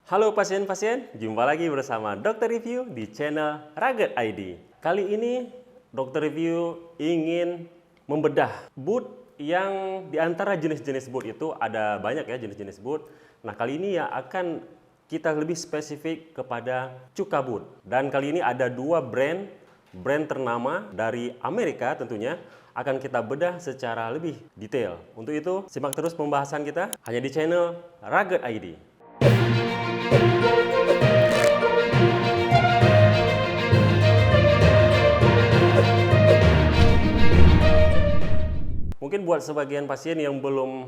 Halo pasien-pasien, jumpa lagi bersama Dokter Review di channel Rugged ID. Kali ini Dokter Review ingin membedah boot yang di antara jenis-jenis boot itu ada banyak ya jenis-jenis boot. Nah kali ini ya akan kita lebih spesifik kepada Cuka Boot. Dan kali ini ada dua brand ternama dari Amerika tentunya akan kita bedah secara lebih detail. Untuk itu simak terus pembahasan kita hanya di channel Rugged ID. Mungkin buat sebagian pasien yang belum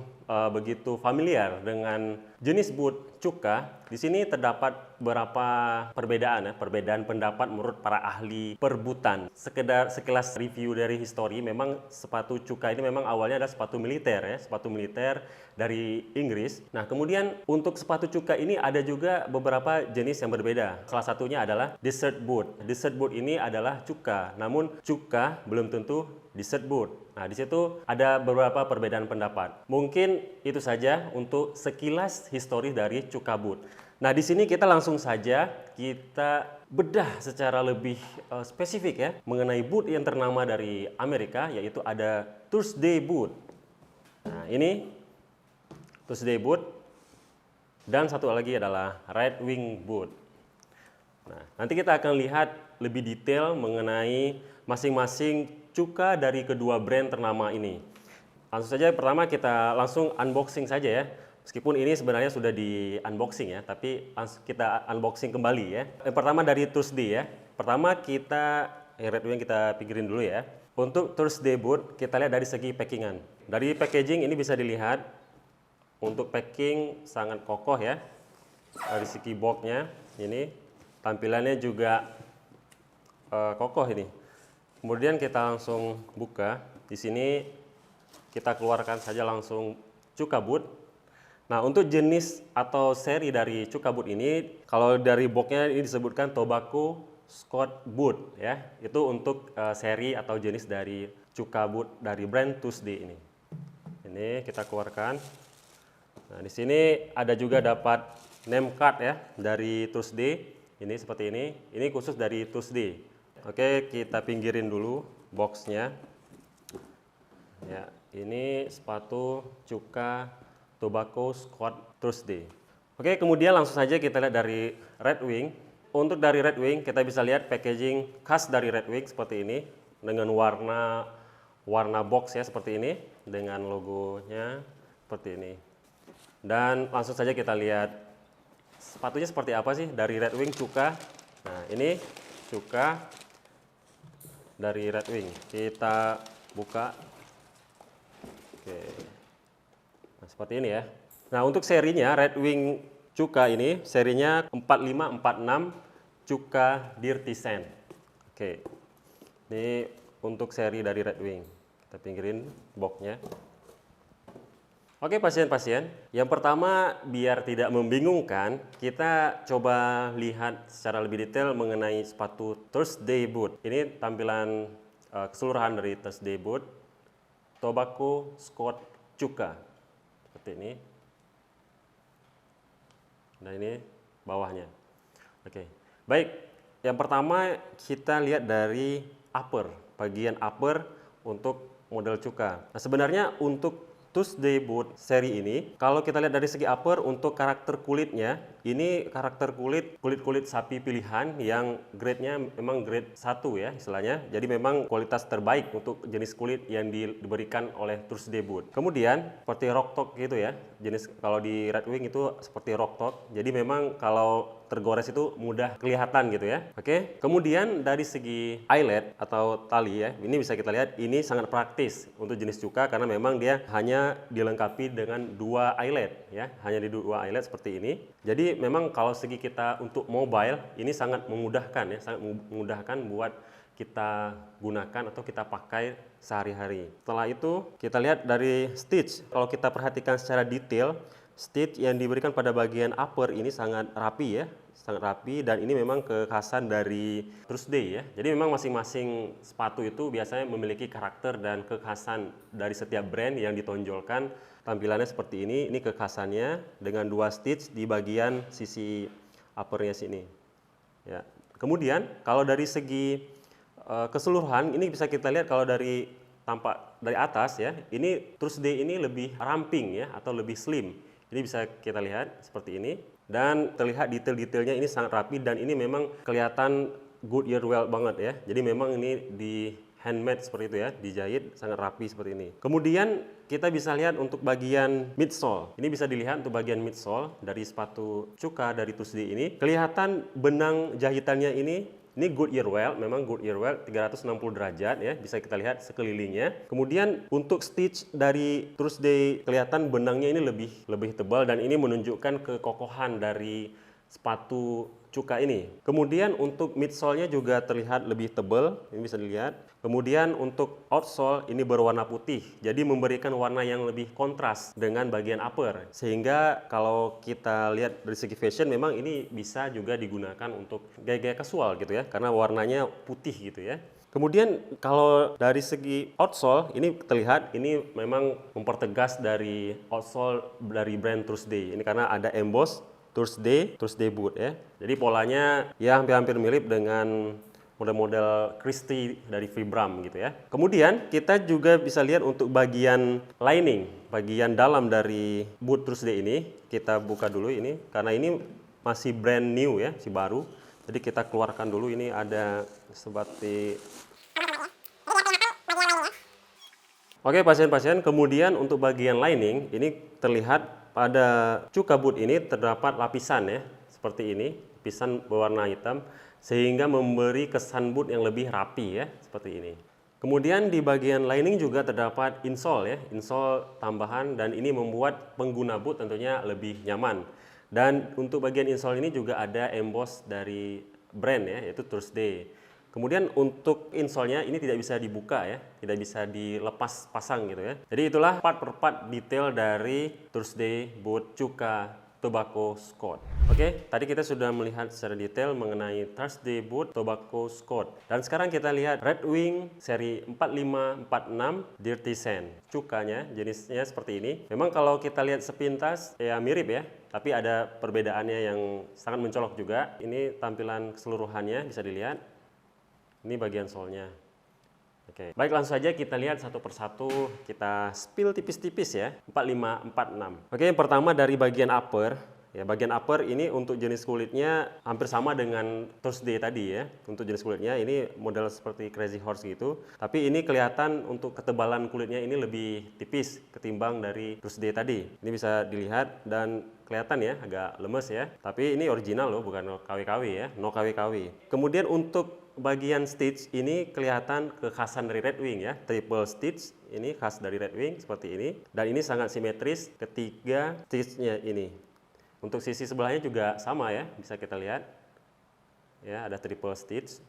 begitu familiar dengan jenis boot Cuka, di sini terdapat beberapa perbedaan perbedaan pendapat menurut para ahli perbutan. Sekilas review dari histori, memang sepatu Cuka ini memang awalnya adalah sepatu militer sepatu militer dari Inggris. Nah, kemudian untuk sepatu Cuka ini ada juga beberapa jenis yang berbeda. Salah satunya adalah desert boot. Desert boot ini adalah Cuka, namun Cuka belum tentu desert boot. Nah, di situ ada beberapa perbedaan pendapat. Mungkin itu saja untuk sekilas histori dari Cuka Boot. Nah, di sini kita langsung saja kita bedah secara lebih spesifik ya mengenai boot yang ternama dari Amerika, yaitu ada Thursday Boot. Nah, ini Thursday Boot dan satu lagi adalah Red Wing Boot. Nah, nanti kita akan lihat lebih detail mengenai masing-masing Cuka dari kedua brand ternama ini. Langsung saja pertama kita langsung unboxing saja ya. Meskipun ini sebenarnya sudah di unboxing ya, tapi kita unboxing kembali ya. Yang pertama dari Thursday ya. Pertama kita Red Wing kita pikirin dulu ya. Untuk Thursday Boot kita lihat dari segi packingan. Dari packaging ini bisa dilihat untuk packing sangat kokoh ya. Dari segi boxnya ini tampilannya juga kokoh ini. Kemudian kita langsung buka. Di sini kita keluarkan saja langsung Cuka Boot. Nah, untuk jenis atau seri dari Cuka Boot ini, kalau dari boxnya ini disebutkan Tobacco Scott Boot ya. Itu untuk seri atau jenis dari Cuka Boot dari brand Thursday ini. Ini kita keluarkan. Nah, di sini ada juga dapat name card ya dari Thursday. Ini seperti ini. Ini khusus dari Thursday. Oke, kita pinggirin dulu boxnya. Ya, ini sepatu Cuka Tobacco Scott Thursday. Oke, kemudian langsung saja kita lihat dari Red Wing. Untuk dari Red Wing kita bisa lihat packaging khas dari Red Wing seperti ini dengan warna box ya seperti ini dengan logonya seperti ini. Dan langsung saja kita lihat sepatunya seperti apa sih dari Red Wing Cuka. Nah, ini Cuka dari Red Wing. Kita buka. Oke. Nah, seperti ini ya. Nah, untuk serinya Red Wing Cuka ini serinya 4546 Cuka Dirty Sand. Oke. Ini untuk seri dari Red Wing. Kita pinggirin boxnya. Oke pasien-pasien, yang pertama biar tidak membingungkan, kita coba lihat secara lebih detail mengenai sepatu Thursday Boot. Ini tampilan keseluruhan dari Thursday Boot, Tobacco Scott Cuka, seperti ini. Dan ini bawahnya. Oke, baik. Yang pertama kita lihat dari upper, bagian upper untuk model Cuka. Nah sebenarnya untuk Thursday Boot seri ini, kalau kita lihat dari segi upper untuk karakter kulitnya, ini karakter kulit sapi pilihan yang grade-nya memang grade 1 ya istilahnya. Jadi memang kualitas terbaik untuk jenis kulit yang diberikan oleh Thursday Boot. Kemudian seperti rock top gitu ya. Jenis kalau di Red Wing itu seperti rock top. Jadi memang kalau tergores itu mudah kelihatan gitu ya. Oke. Kemudian dari segi eyelet atau tali ya, ini bisa kita lihat ini sangat praktis untuk jenis Cuka karena memang dia hanya dilengkapi dengan dua eyelet ya, hanya di dua eyelet seperti ini. Jadi memang kalau segi kita untuk mobile ini sangat memudahkan ya, sangat memudahkan buat kita gunakan atau kita pakai sehari-hari. Setelah itu kita lihat dari stitch. Kalau kita perhatikan secara detail, stitch yang diberikan pada bagian upper ini sangat rapi ya. sangat rapi, dan ini memang kekhasan dari Thursday ya. Jadi memang masing-masing sepatu itu biasanya memiliki karakter dan kekhasan dari setiap brand yang ditonjolkan. Tampilannya seperti ini kekhasannya dengan 2 stitch di bagian sisi uppernya sini. Ya. Kemudian kalau dari segi keseluruhan ini bisa kita lihat kalau dari tampak dari atas ya, ini Thursday ini lebih ramping ya atau lebih slim. Ini bisa kita lihat seperti ini. Dan terlihat detail-detailnya ini sangat rapi, dan ini memang kelihatan Goodyear well banget ya. Jadi memang ini di handmade seperti itu ya, dijahit sangat rapi seperti ini. Kemudian kita bisa lihat untuk bagian midsole. Ini bisa dilihat untuk bagian midsole dari sepatu Cuka dari Tuesday ini. Kelihatan benang jahitannya ini Goodyear well, memang Goodyear well 360 derajat ya, bisa kita lihat sekelilingnya. Kemudian untuk stitch dari Thursday kelihatan benangnya ini lebih tebal, dan ini menunjukkan kekokohan dari sepatu Cuka ini. Kemudian untuk midsole-nya juga terlihat lebih tebal, ini bisa dilihat. Kemudian untuk outsole ini berwarna putih, jadi memberikan warna yang lebih kontras dengan bagian upper. Sehingga kalau kita lihat dari segi fashion, memang ini bisa juga digunakan untuk gaya-gaya casual gitu ya, karena warnanya putih gitu ya. Kemudian kalau dari segi outsole ini terlihat ini memang mempertegas dari outsole dari brand Thursday. Ini karena ada emboss Thursday boot ya. Jadi polanya ya hampir-hampir mirip dengan model-model Christie dari Vibram gitu ya. Kemudian kita juga bisa lihat untuk bagian lining, bagian dalam dari boot Thursday ini. Kita buka dulu ini, karena ini masih brand new ya, masih baru. Jadi kita keluarkan dulu, ini ada seperti... Oke pasien-pasien, kemudian untuk bagian lining, ini terlihat pada Cuka boot ini terdapat lapisan ya, seperti ini, lapisan berwarna hitam, sehingga memberi kesan boot yang lebih rapi ya, seperti ini. Kemudian di bagian lining juga terdapat insole ya, insole tambahan, dan ini membuat pengguna boot tentunya lebih nyaman. Dan untuk bagian insole ini juga ada emboss dari brand ya, yaitu Thursday. Kemudian untuk insole-nya ini tidak bisa dibuka ya, tidak bisa dilepas pasang gitu ya. Jadi itulah part per part detail dari Thursday boot Cuka Tobacco Scott. Oke, tadi kita sudah melihat secara detail mengenai Thursday boot Tobacco Scott. Dan sekarang kita lihat Red Wing seri 4546 Dirty Sand. Cukanya jenisnya seperti ini. Memang kalau kita lihat sepintas ya mirip ya, tapi ada perbedaannya yang sangat mencolok juga. Ini tampilan keseluruhannya bisa dilihat. Ini bagian solnya. Oke, baik, langsung saja kita lihat satu persatu, kita spill tipis-tipis ya, 4546. Oke, yang pertama dari bagian upper. Ya, bagian upper ini untuk jenis kulitnya hampir sama dengan Thursday tadi ya. Untuk jenis kulitnya ini model seperti Crazy Horse gitu. Tapi ini kelihatan untuk ketebalan kulitnya ini lebih tipis ketimbang dari Thursday tadi. Ini bisa dilihat dan kelihatan ya, agak lemes ya. Tapi ini original loh, bukan KW-KW ya, no KW-KW. Kemudian untuk bagian stitch ini kelihatan kekhasan dari Red Wing ya, triple stitch ini khas dari Red Wing seperti ini, dan ini sangat simetris ketiga stitchnya ini. Untuk sisi sebelahnya juga sama ya, bisa kita lihat ya, ada triple stitch.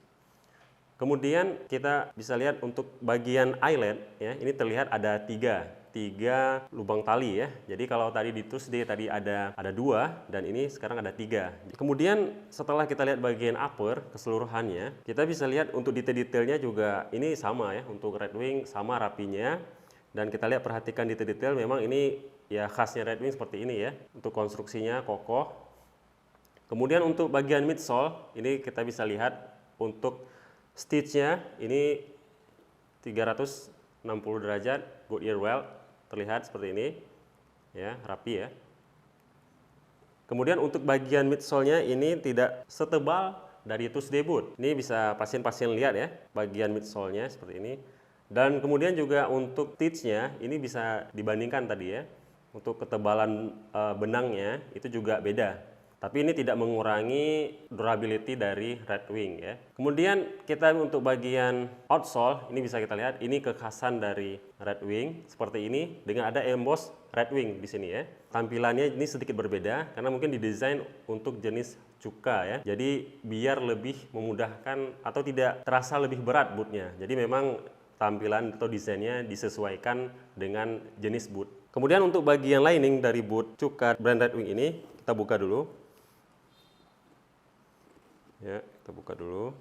Kemudian kita bisa lihat untuk bagian eyelet ya, ini terlihat ada tiga lubang tali ya. Jadi kalau tadi di Tuesday tadi ada 2, dan ini sekarang ada 3. Kemudian setelah kita lihat bagian upper keseluruhannya, kita bisa lihat untuk detail-detailnya juga ini sama ya, untuk Red Wing sama rapinya. Dan kita lihat, perhatikan detail-detail, memang ini ya khasnya Red Wing seperti ini ya. Untuk konstruksinya kokoh. Kemudian untuk bagian midsole ini kita bisa lihat untuk stitchnya ini 360 derajat Goodyear well, terlihat seperti ini ya, rapi ya. Kemudian untuk bagian midsole-nya ini tidak setebal dari Tuesday boot. Ini bisa pasien-pasien lihat ya, bagian midsole-nya seperti ini. Dan kemudian juga untuk stitch-nya ini bisa dibandingkan tadi ya. Untuk ketebalan benangnya itu juga beda. Tapi ini tidak mengurangi durability dari Red Wing ya. Kemudian kita untuk bagian outsole ini bisa kita lihat, ini kekhasan dari Red Wing seperti ini dengan ada emboss Red Wing di sini ya. Tampilannya ini sedikit berbeda karena mungkin didesain untuk jenis Cuka ya. Jadi biar lebih memudahkan atau tidak terasa lebih berat bootnya. Jadi memang tampilan atau desainnya disesuaikan dengan jenis boot. Kemudian untuk bagian lining dari boot Cuka brand Red Wing ini kita buka dulu. Ya, kita buka dulu.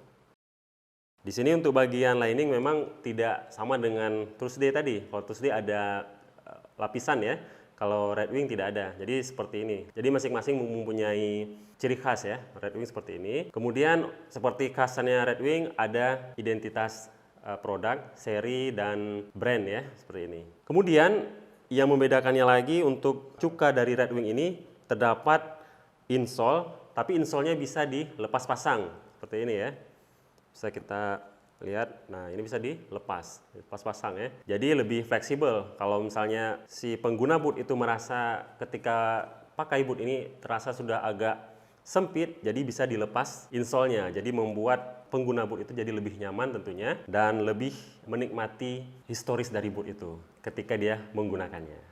Di sini untuk bagian lining memang tidak sama dengan Thursday tadi. Kalau Thursday ada lapisan ya. Kalau Red Wing tidak ada. Jadi seperti ini. Jadi masing-masing mempunyai ciri khas ya. Red Wing seperti ini. Kemudian seperti khasannya Red Wing ada identitas produk, seri dan brand ya, seperti ini. Kemudian yang membedakannya lagi untuk cuka dari Red Wing ini terdapat insole, tapi insole-nya bisa dilepas pasang seperti ini ya. Bisa kita lihat, nah ini bisa dilepas pasang ya. Jadi lebih fleksibel. Kalau misalnya si pengguna boot itu merasa ketika pakai boot ini terasa sudah agak sempit, jadi bisa dilepas insole-nya. Jadi membuat pengguna boot itu jadi lebih nyaman tentunya dan lebih menikmati historis dari boot itu ketika dia menggunakannya.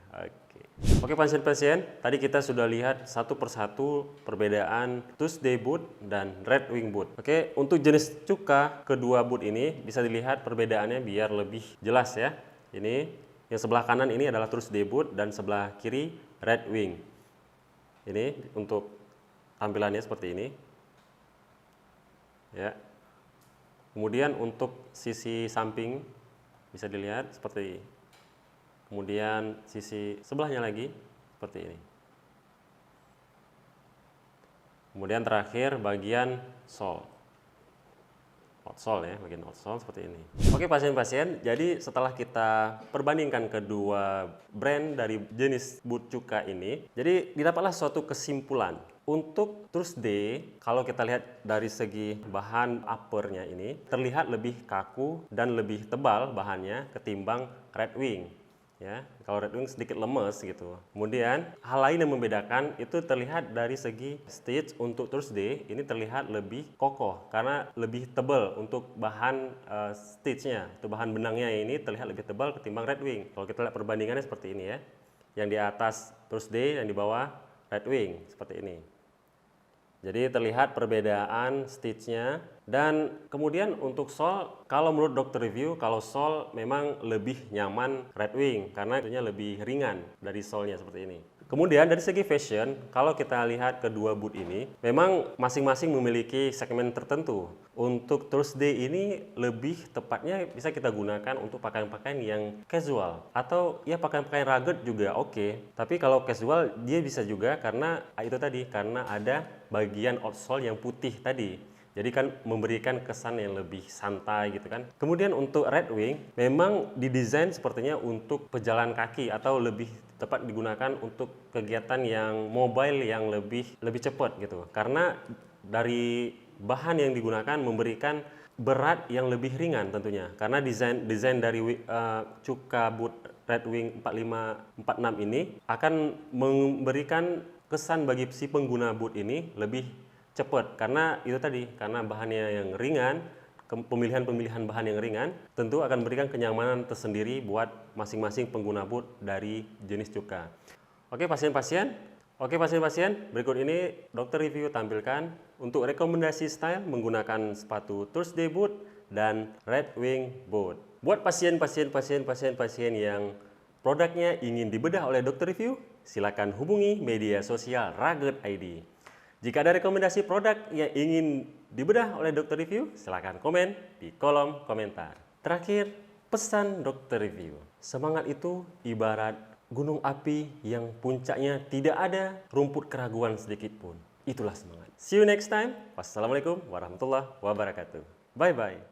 Oke pasien-pasien, tadi kita sudah lihat satu persatu perbedaan Tuesday boot dan Red Wing boot. Oke, untuk jenis cuka kedua boot ini bisa dilihat perbedaannya biar lebih jelas ya. Ini yang sebelah kanan ini adalah Tuesday boot dan sebelah kiri Red Wing. Ini untuk tampilannya seperti ini. Ya. Kemudian untuk sisi samping bisa dilihat seperti ini. Kemudian sisi sebelahnya lagi seperti ini. Kemudian terakhir bagian sole. Outsole ya, bagian outsole seperti ini. Oke pasien-pasien, jadi setelah kita perbandingkan kedua brand dari jenis boot cuka ini, jadi didapatlah suatu kesimpulan. Untuk Thursday, kalau kita lihat dari segi bahan uppernya ini, terlihat lebih kaku dan lebih tebal bahannya ketimbang Red Wing. Ya, kalau Red Wing sedikit lemes gitu. Kemudian hal lain yang membedakan itu terlihat dari segi stitch. Untuk Thursday ini terlihat lebih kokoh karena lebih tebal untuk bahan stitchnya, untuk bahan benangnya ini terlihat lebih tebal ketimbang Red Wing. Kalau kita lihat perbandingannya seperti ini ya, yang di atas Thursday, yang di bawah Red Wing seperti ini. Jadi terlihat perbedaan stitchnya. Dan kemudian untuk sole, kalau menurut dokter review, kalau sole memang lebih nyaman Red Wing karena itu lebih ringan dari sole-nya seperti ini. Kemudian dari segi fashion, kalau kita lihat kedua boot ini, memang masing-masing memiliki segmen tertentu. Untuk Thursday ini lebih tepatnya bisa kita gunakan untuk pakaian-pakaian yang casual atau ya pakaian-pakaian rugged juga oke. Tapi kalau casual dia bisa juga karena itu tadi, karena ada bagian outsole yang putih tadi. Jadi kan memberikan kesan yang lebih santai gitu kan. Kemudian untuk Red Wing memang didesain sepertinya untuk pejalan kaki atau lebih tepat digunakan untuk kegiatan yang mobile yang lebih cepat gitu. Karena dari bahan yang digunakan memberikan berat yang lebih ringan tentunya. Karena desain dari cuka boot Red Wing 4546 ini akan memberikan kesan bagi si pengguna boot ini lebih cepat karena itu tadi, karena bahannya yang ringan, pemilihan bahan yang ringan tentu akan memberikan kenyamanan tersendiri buat masing-masing pengguna boot dari jenis cuka. Oke pasien-pasien, berikut ini dokter review tampilkan untuk rekomendasi style menggunakan sepatu Thursday boot dan Red Wing boot. Buat pasien-pasien yang produknya ingin dibedah oleh dokter review, silakan hubungi media sosial Rugged ID. Jika ada rekomendasi produk yang ingin dibedah oleh dokter review, silakan komen di kolom komentar. Terakhir, pesan dokter review. Semangat itu ibarat gunung api yang puncaknya tidak ada rumput keraguan sedikit pun. Itulah semangat. See you next time. Wassalamualaikum warahmatullahi wabarakatuh. Bye-bye.